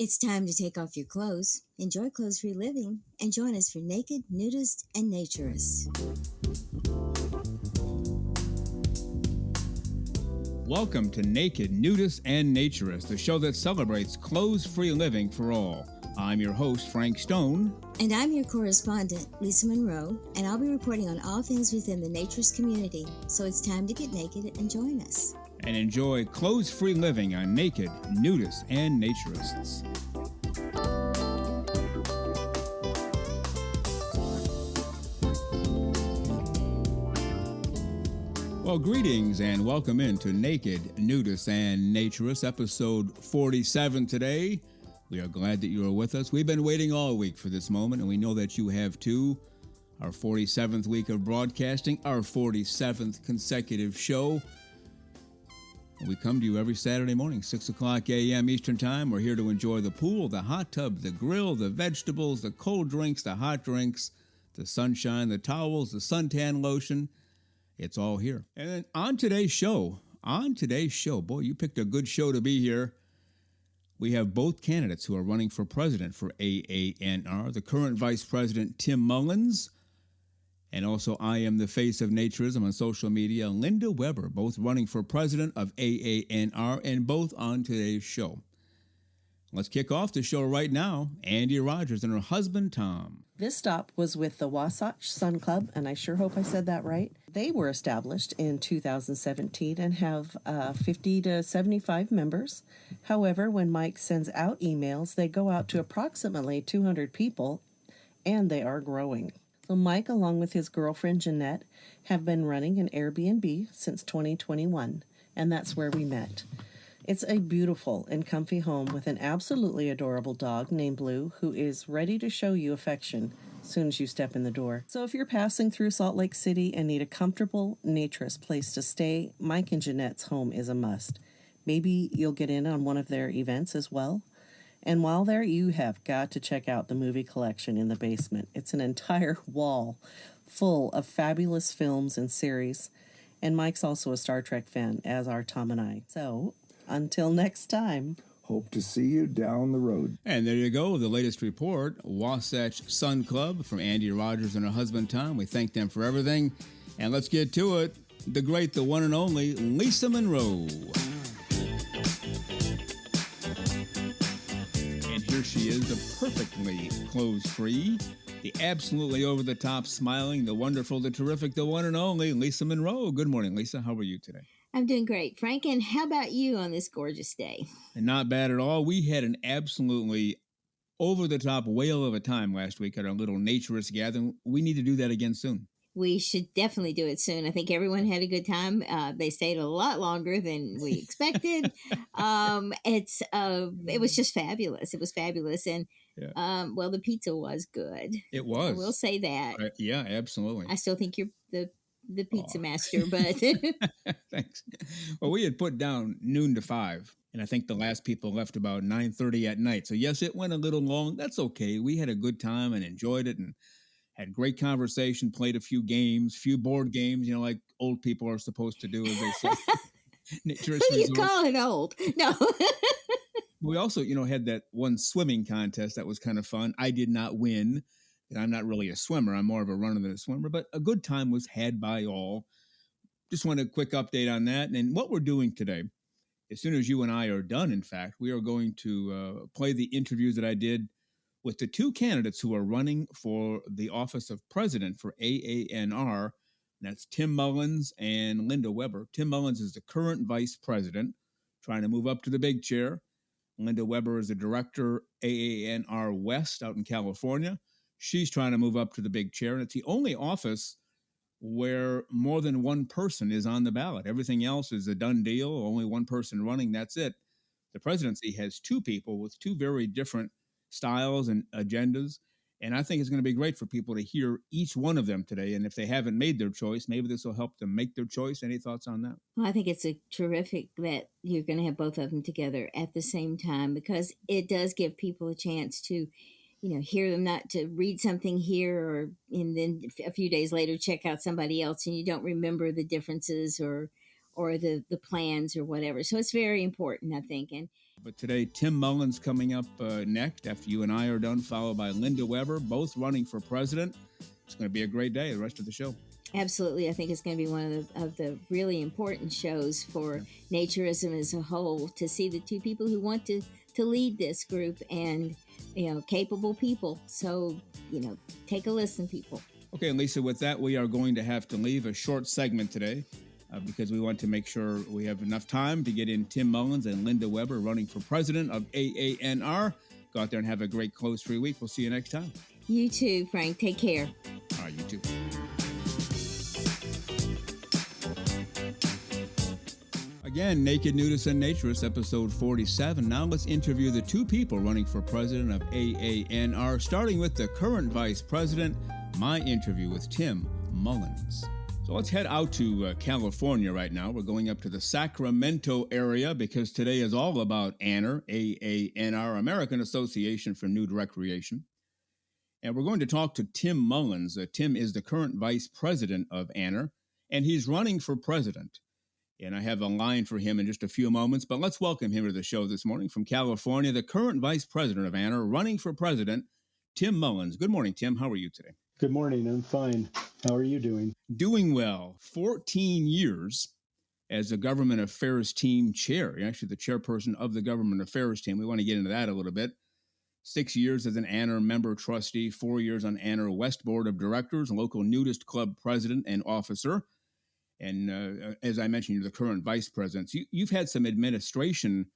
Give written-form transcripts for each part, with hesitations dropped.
It's time to take off your clothes, enjoy clothes-free living, and join us for Naked, Nudists, and Naturists. Welcome to Naked, Nudists, and Naturists, the show that celebrates clothes-free living for all. I'm your host, Frank Stone. And I'm your correspondent, Lisa Monroe, and I'll be reporting on all things within the naturist community. So it's time to get naked and join us. And enjoy clothes-free living on Naked, Nudists, and Naturists. Well, greetings and welcome into Naked, Nudists, and Naturists, episode 47 today. We are glad that you are with us. We've been waiting all week for this moment, and we know that you have too. Our 47th week of broadcasting, our 47th consecutive show. We come to you every Saturday morning, 6 o'clock a.m. Eastern Time. We're here to enjoy the pool, the hot tub, the grill, the vegetables, the cold drinks, the hot drinks, the sunshine, the towels, the suntan lotion. It's all here. And then on today's show, boy, you picked a good show to be here. We have both candidates who are running for president for AANR, the current Vice President, Tim Mullins, and also I am the face of naturism on social media, Linda Weber, both running for president of AANR and both on today's show. Let's kick off the show right now. ANDEE RODGERS and her husband, Tom. This stop was with the Wasatch Sun Club, and I sure hope I said that right. They were established in 2017 and have 50 to 75 members. However, when Mike sends out emails, they go out to approximately 200 people, and they are growing. So Mike, along with his girlfriend Jeanette, have been running an Airbnb since 2021, and that's where we met. It's a beautiful and comfy home with an absolutely adorable dog named Blue, who is ready to show you affection as soon as you step in the door. So if you're passing through Salt Lake City and need a comfortable naturist place to stay, Mike and Jeanette's home is a must. Maybe you'll get in on one of their events as well. And while there, you have got to check out the movie collection in the basement. It's an entire wall full of fabulous films and series. And Mike's also a Star Trek fan, as are Tom and I. So, until next time. Hope to see you down the road. And there you go, the latest report, Wasatch Sun Club from ANDEE RODGERS and her husband, Tom. We thank them for everything. And let's get to it. The great, the one and only, Lisa Monroe. Here she is, the perfectly clothes-free, the absolutely over-the-top smiling, the wonderful, the terrific, the one and only Lisa Monroe. Good morning, Lisa. How are you today? I'm doing great, Frank. And how about you on this gorgeous day? And not bad at all. We had an absolutely over-the-top whale of a time last week at our little naturist gathering. We need to do that again soon. We should definitely do it soon. I think everyone had a good time. They stayed a lot longer than we expected. It was just fabulous. It was fabulous. And, well, the pizza was good. It was. I will say that. Yeah, absolutely. I still think you're the pizza master, but... Thanks. Well, we had put down noon to 5, and I think the last people left about 9:30 at night. So, yes, it went a little long. That's okay. We had a good time and enjoyed it and had great conversation, played a few games, few board games, like old people are supposed to do, as they say. Who do you call it old? No. We also, had that one swimming contest that was kind of fun. I did not win, and I'm not really a swimmer. I'm more of a runner than a swimmer, but a good time was had by all. Just want a quick update on that. And what we're doing today, as soon as you and I are done, in fact, we are going to play the interviews that I did with the two candidates who are running for the office of president for AANR. That's Tim Mullins and Linda Weber. Tim Mullins is the current vice president, trying to move up to the big chair. Linda Weber is the director, AANR West, out in California. She's trying to move up to the big chair, and it's the only office where more than one person is on the ballot. Everything else is a done deal, only one person running, that's it. The presidency has two people with two very different styles and agendas, and I think it's going to be great for people to hear each one of them today. And if they haven't made their choice, maybe this will help them make their choice. Any thoughts on that? Well, I think it's a terrific that you're going to have both of them together at the same time, because it does give people a chance to, hear them, not to read something here and then a few days later check out somebody else and you don't remember the differences or the plans or whatever. So it's very important, I think. And But today, Tim Mullins coming up next after you and I are done, followed by Linda Weber, both running for president. It's going to be a great day, the rest of the show. Absolutely. I think it's going to be one of the really important shows for naturism as a whole, to see the two people who want to lead this group, and, capable people. So, take a listen, people. Okay, Lisa, with that, we are going to have to leave a short segment today because we want to make sure we have enough time to get in Tim Mullins and Linda Weber running for president of AANR. Go out there and have a great close-free week. We'll see you next time. You too, Frank. Take care. All right, you too. Again, Naked Nudists and Naturists, episode 47. Now let's interview the two people running for president of AANR, starting with the current vice president, my interview with Tim Mullins. So let's head out to California right now. We're going up to the Sacramento area because today is all about ANR, AANR, American Association for Nude Recreation. And we're going to talk to Tim Mullins. Tim is the current vice president of ANR, and he's running for president. And I have a line for him in just a few moments, but let's welcome him to the show this morning from California, the current vice president of ANR, running for president, Tim Mullins. Good morning, Tim. How are you today? Good morning. I'm fine. How are you doing? Doing well. 14 years as a government affairs team chair. You're actually the chairperson of the government affairs team. We want to get into that a little bit. 6 years as an ANR member trustee, 4 years on ANR West Board of Directors, local nudist club president and officer. And as I mentioned, you're the current vice president. So you've had some administration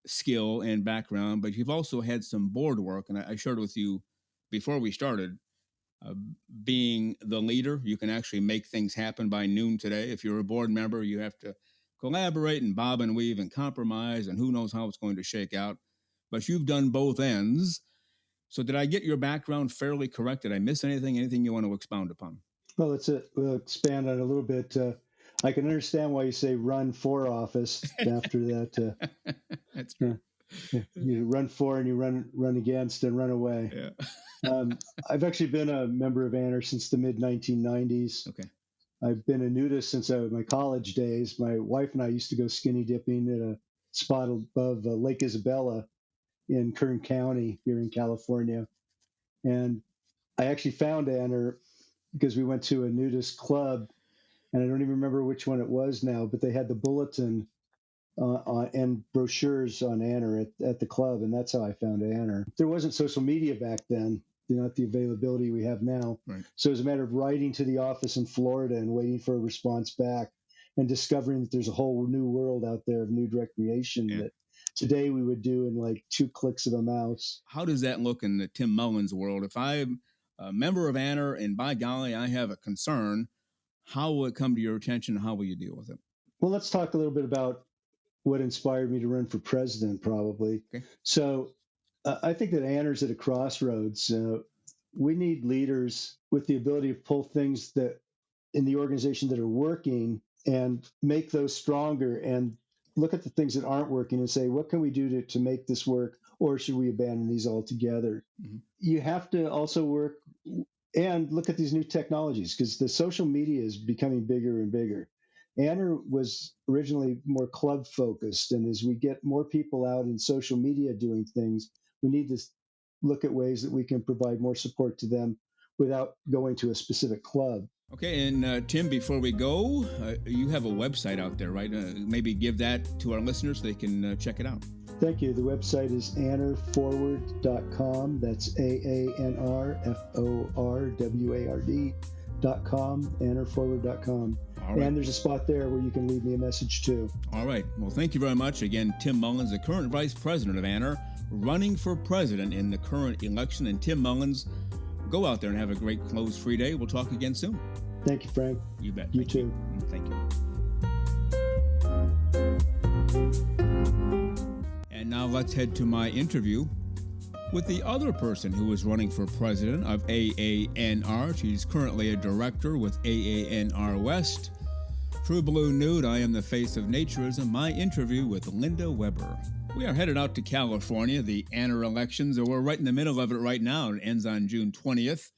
skill and background, but you've also had some board work. And I shared with you before we started, being the leader, you can actually make things happen by noon today. If you're a board member, you have to collaborate and bob and weave and compromise, and who knows how it's going to shake out. But you've done both ends. So did I get your background fairly correct? Did I miss anything you want to expound upon? Well, we'll expand on it a little bit. I can understand why you say run for office after that. That's true. You run for and you run against and run away. Yeah. I've actually been a member of ANR since the mid-1990s. Okay. I've been a nudist since my college days. My wife and I used to go skinny dipping at a spot above Lake Isabella in Kern County here in California. And I actually found ANR because we went to a nudist club, and I don't even remember which one it was now, but they had the bulletin and brochures on ANR at the club, and that's how I found ANR. There wasn't social media back then, not the availability we have now. Right. So it was a matter of writing to the office in Florida and waiting for a response back and discovering that there's a whole new world out there of nude recreation that today we would do in like 2 clicks of a mouse. How does that look in the Tim Mullins world? If I'm a member of ANR and by golly, I have a concern, how will it come to your attention? How will you deal with it? Well, let's talk a little bit about what inspired me to run for president, probably. Okay. So I think that ANR's at a crossroads. We need leaders with the ability to pull things that in the organization that are working and make those stronger, and look at the things that aren't working and say, what can we do to make this work, or should we abandon these altogether? Mm-hmm. You have to also work and look at these new technologies, because the social media is becoming bigger and bigger. ANR was originally more club focused, and as we get more people out in social media doing things, we need to look at ways that we can provide more support to them without going to a specific club. Okay, and Tim, before we go, you have a website out there, right? Maybe give that to our listeners so they can check it out. Thank you. The website is ANRforward.com. That's AANRFORWARD.com, ANRforward.com. Right. And there's a spot there where you can leave me a message too. All right. Well, thank you very much. Again, Tim Mullins, the current vice president of ANR, running for president in the current election. And Tim Mullins, go out there and have a great close-free day. We'll talk again soon. Thank you, Frank. You bet. You too. Thank you. And now let's head to my interview with the other person who is running for president of AANR. She's currently a director with AANR West. True Blue Nude, I am the face of naturism. My interview with Linda Weber. We are headed out to California, the ANR elections, and we're right in the middle of it right now. It ends on June 20th.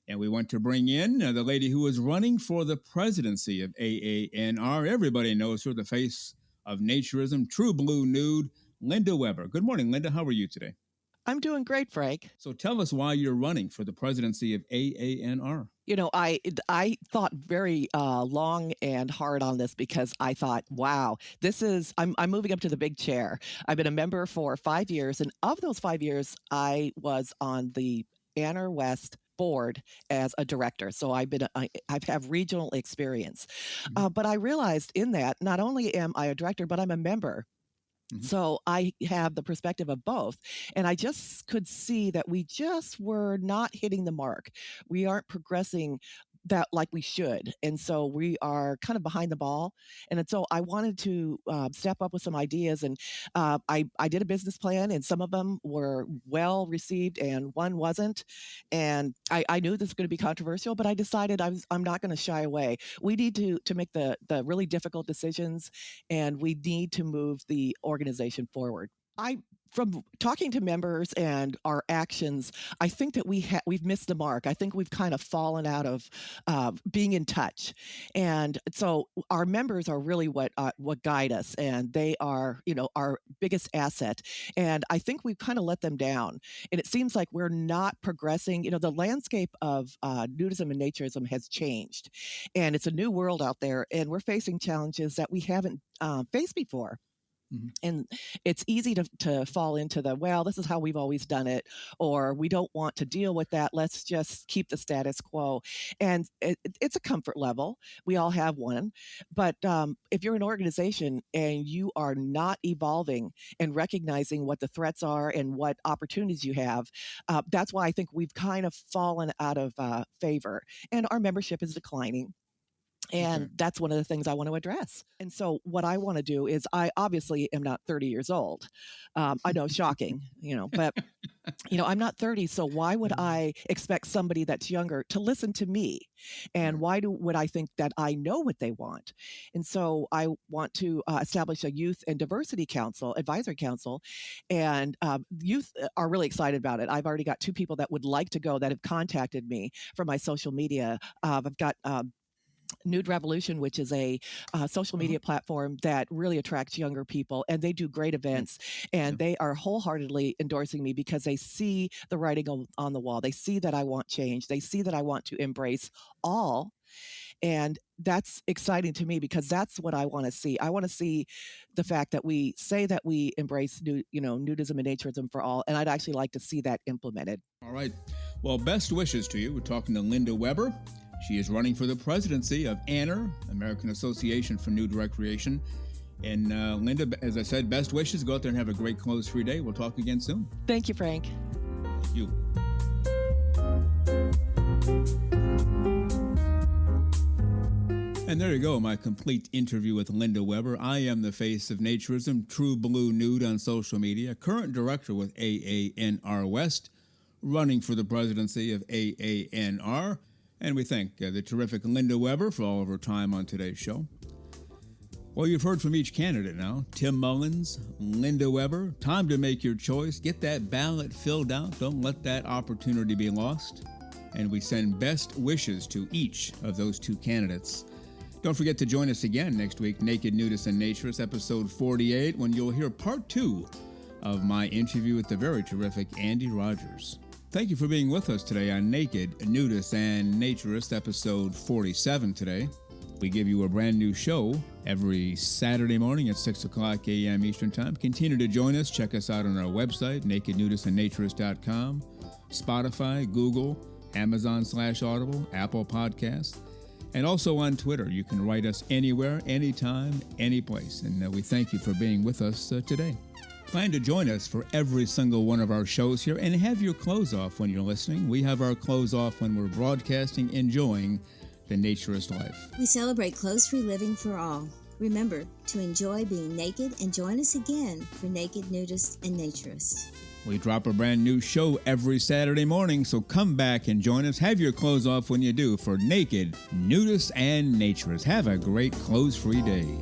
And we want to bring in the lady who is running for the presidency of AANR. Everybody knows her, the face of naturism, True Blue Nude, Linda Weber. Good morning, Linda. How are you today? I'm doing great, Frank. So tell us why you're running for the presidency of AANR. You know, I thought very long and hard on this because I thought, wow, I'm moving up to the big chair. I've been a member for 5 years, and of those 5 years, I was on the ANR West board as a director. So I have regional experience. But I realized in that not only am I a director, but I'm a member. So I have the perspective of both. And I just could see that we just were not hitting the mark. We aren't progressing that like we should. And so we are kind of behind the ball. And so I wanted to step up with some ideas. And I did a business plan, and some of them were well received and one wasn't. And I knew this was going to be controversial, but I decided I'm not going to shy away. We need to make the really difficult decisions, and we need to move the organization forward. From talking to members and our actions, I think that we've missed the mark. I think we've kind of fallen out of being in touch, and so our members are really what guide us, and they are, our biggest asset. And I think we've kind of let them down, and it seems like we're not progressing. The landscape of nudism and naturism has changed, and it's a new world out there, and we're facing challenges that we haven't faced before. And it's easy to fall into this is how we've always done it, or we don't want to deal with that. Let's just keep the status quo. And it's a comfort level. We all have one. But if you're an organization and you are not evolving and recognizing what the threats are and what opportunities you have, that's why I think we've kind of fallen out of favor, and our membership is declining. And that's one of the things I want to address. And so what I want to do is, I obviously am not 30 years old. I know, shocking, but, I'm not 30. So why would I expect somebody that's younger to listen to me? And would I think that I know what they want? And so I want to establish a youth and diversity advisory council. And youth are really excited about it. I've already got 2 people that would like to go that have contacted me from my social media. I've got Nude Revolution, which is a social media platform that really attracts younger people, and they do great events, and they are wholeheartedly endorsing me because they see the writing on the wall. They see that I want change. They see that I want to embrace all. And that's exciting to me because that's what I want to see. I want to see the fact that we say that we embrace nudism and naturism for all, and I'd actually like to see that implemented. All right. Well, best wishes to you. We're talking to Linda Weber. She is running for the presidency of AANR, American Association for Nude Recreation. And Linda, as I said, best wishes. Go out there and have a great clothes-free day. We'll talk again soon. Thank you, Frank. Thank you. And there you go, my complete interview with Linda Weber. I am the face of naturism, True Blue Nude on social media, current director with AANR West, running for the presidency of AANR. And we thank the terrific Linda Weber for all of her time on today's show. Well, you've heard from each candidate now. Tim Mullins, Linda Weber. Time to make your choice. Get that ballot filled out. Don't let that opportunity be lost. And we send best wishes to each of those 2 candidates. Don't forget to join us again next week, Naked Nudists and Naturists, episode 48, when you'll hear part 2 of my interview with the very terrific ANDEE RODGERS. Thank you for being with us today on Naked Nudists and Naturists, episode 47 today. We give you a brand new show every Saturday morning at 6 o'clock a.m. Eastern Time. Continue to join us. Check us out on our website, nakednudistandnaturist.com, Spotify, Google, Amazon/Audible, Apple Podcasts, and also on Twitter. You can write us anywhere, anytime, any place. And we thank you for being with us today. Plan to join us for every single one of our shows here and have your clothes off when you're listening. We have our clothes off when we're broadcasting, enjoying the naturist life. We celebrate clothes-free living for all. Remember to enjoy being naked and join us again for Naked Nudists and Naturists. We drop a brand new show every Saturday morning, so come back and join us. Have your clothes off when you do for Naked Nudists and Naturists. Have a great clothes-free day.